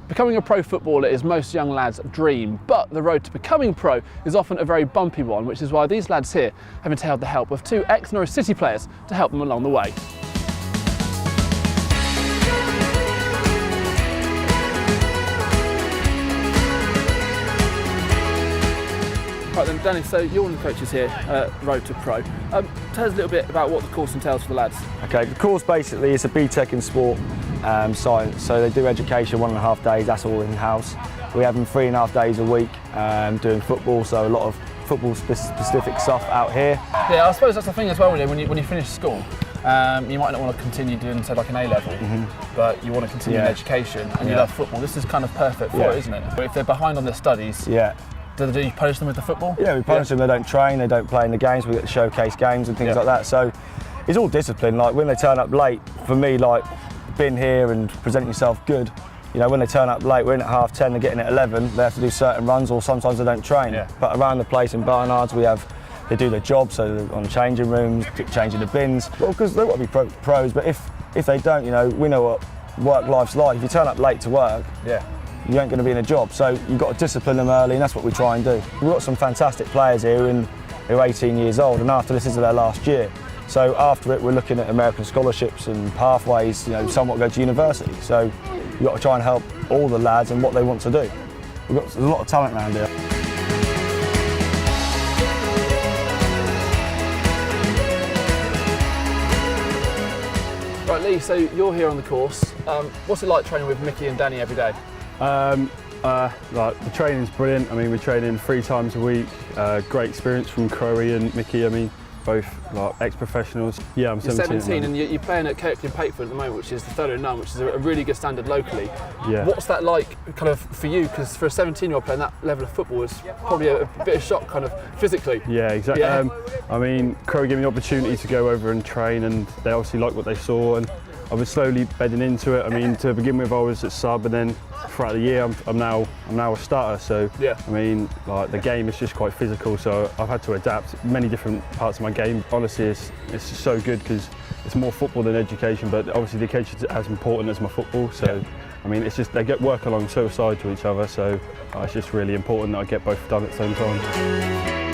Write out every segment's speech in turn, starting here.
Becoming a pro footballer is most young lads' dream, but the road to becoming pro is often a very bumpy one, which is why these lads here have entailed the help of two ex-Norwich City players to help them along the way. Right then, Danny, so you're one of the coaches here at Road2Pro. Tell us a little bit about what the course entails for the lads. Okay, the course basically is a BTEC in sport science, so they do education 1.5 days, that's all in-house. We have them 3.5 days a week doing football, so a lot of football specific stuff out here. Yeah, I suppose that's the thing as well, really, when you finish school. You might not want to continue doing, say, like an A-level, but you want to continue in education and you love football. This is kind of perfect for it, isn't it? But if they're behind on their studies, do you punish them with the football? Yeah, we punish them. They don't train, they don't play in the games. We get to showcase games and things like that. So it's all discipline. Like when they turn up late, for me, like being here and presenting yourself good. You know, when they turn up late, we're in at 10:30, they're getting at 11. They have to do certain runs, or sometimes they don't train. But around the place in Barnards, they do their job. So they're on changing rooms, changing the bins. Well, because they want to be pros. But if they don't, you know, we know what work life's like. If you turn up late to work, you ain't going to be in a job, so you've got to discipline them early, and that's what we try and do. We've got some fantastic players here who are 18 years old, and after this is their last year. So after it, we're looking at American scholarships and pathways, you know, some want to go to university. So you've got to try and help all the lads and what they want to do. There's a lot of talent around here. Right, Lee, so you're here on the course. What's it like training with Mickey and Danny every day? Like the training's brilliant. I mean, we're training 3 times a week. Great experience from Crowe and Mickey. I mean, both like ex-professionals. Yeah, I'm 17 and you're playing at Kirkby and Pakeford at the moment, which is the third and none, which is a really good standard locally. Yeah. What's that like, kind of, for you? Because for a 17-year-old playing that level of football is probably a bit of shock, kind of physically. Yeah, exactly. Yeah. I mean, Crowe gave me the opportunity to go over and train, and they obviously liked what they saw, and I was slowly bedding into it. I mean, to begin with, I was at sub, and then throughout the year, I'm now a starter. So I mean, like the game is just quite physical. So I've had to adapt many different parts of my game. Honestly, it's just so good because it's more football than education. But obviously, the education is as important as my football. So I mean, it's just they work along so side to each other. So it's just really important that I get both done at the same time.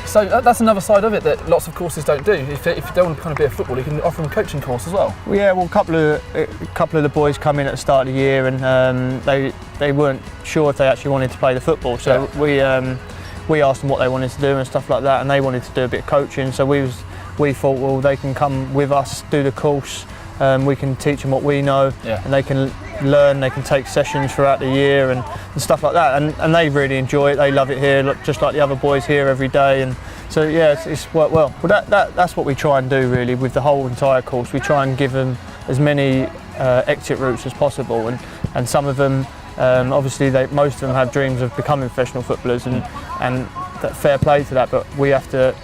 So that's another side of it that lots of courses don't do. If you don't want to kind of be a footballer, you can offer them a coaching course as well. Yeah, well, a couple of the boys come in at the start of the year, and they weren't sure if they actually wanted to play the football. So we asked them what they wanted to do and stuff like that, and they wanted to do a bit of coaching. So we thought, well, they can come with us, do the course. We can teach them what we know, and they can learn. They can take sessions throughout the year and stuff like that, and they really enjoy it. They love it here, just like the other boys here every day. And so yeah, it's worked well. Well, that's what we try and do really with the whole entire course. We try and give them as many exit routes as possible, and some of them, obviously, most of them have dreams of becoming professional footballers, and that fair play to that. But we have to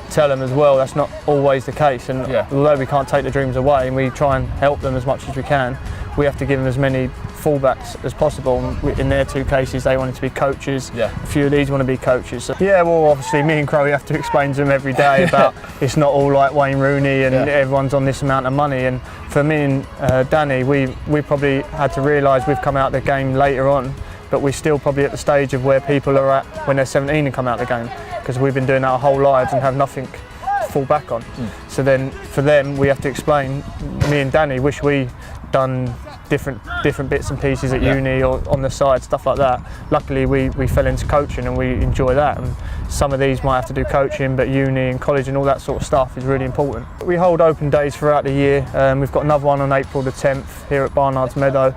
tell them as well that's not always the case, and although we can't take the dreams away and we try and help them as much as we can, we have to give them as many fallbacks as possible. In their 2 cases, they wanted to be coaches. A few of these want to be coaches. So, yeah, well, obviously me and Crowe have to explain to them every day about it's not all like Wayne Rooney and everyone's on this amount of money. And for me and Danny, we probably had to realise we've come out the game later on, but we're still probably at the stage of where people are at when they're 17 and come out the game, because we've been doing that our whole lives and have nothing to fall back on. So then for them, we have to explain. Me and Danny wish we done different bits and pieces at uni or on the side, stuff like that. Luckily, we fell into coaching and we enjoy that. And some of these might have to do coaching, but uni and college and all that sort of stuff is really important. We hold open days throughout the year. We've got another one on April the 10th here at Barnards Meadow,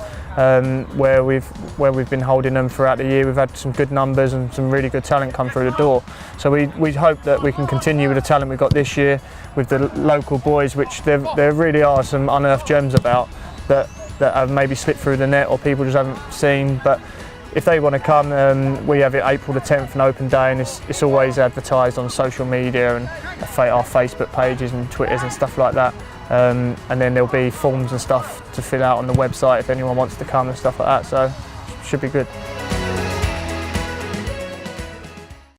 where we've been holding them throughout the year. We've had some good numbers and some really good talent come through the door. So we hope that we can continue with the talent we've got this year with the local boys, which there really are some unearthed gems about that have maybe slipped through the net or people just haven't seen. But if they want to come, we have it April the 10th, an open day, and it's always advertised on social media and our Facebook pages and Twitters and stuff like that. And then there'll be forms and stuff to fill out on the website if anyone wants to come and stuff like that. So it should be good.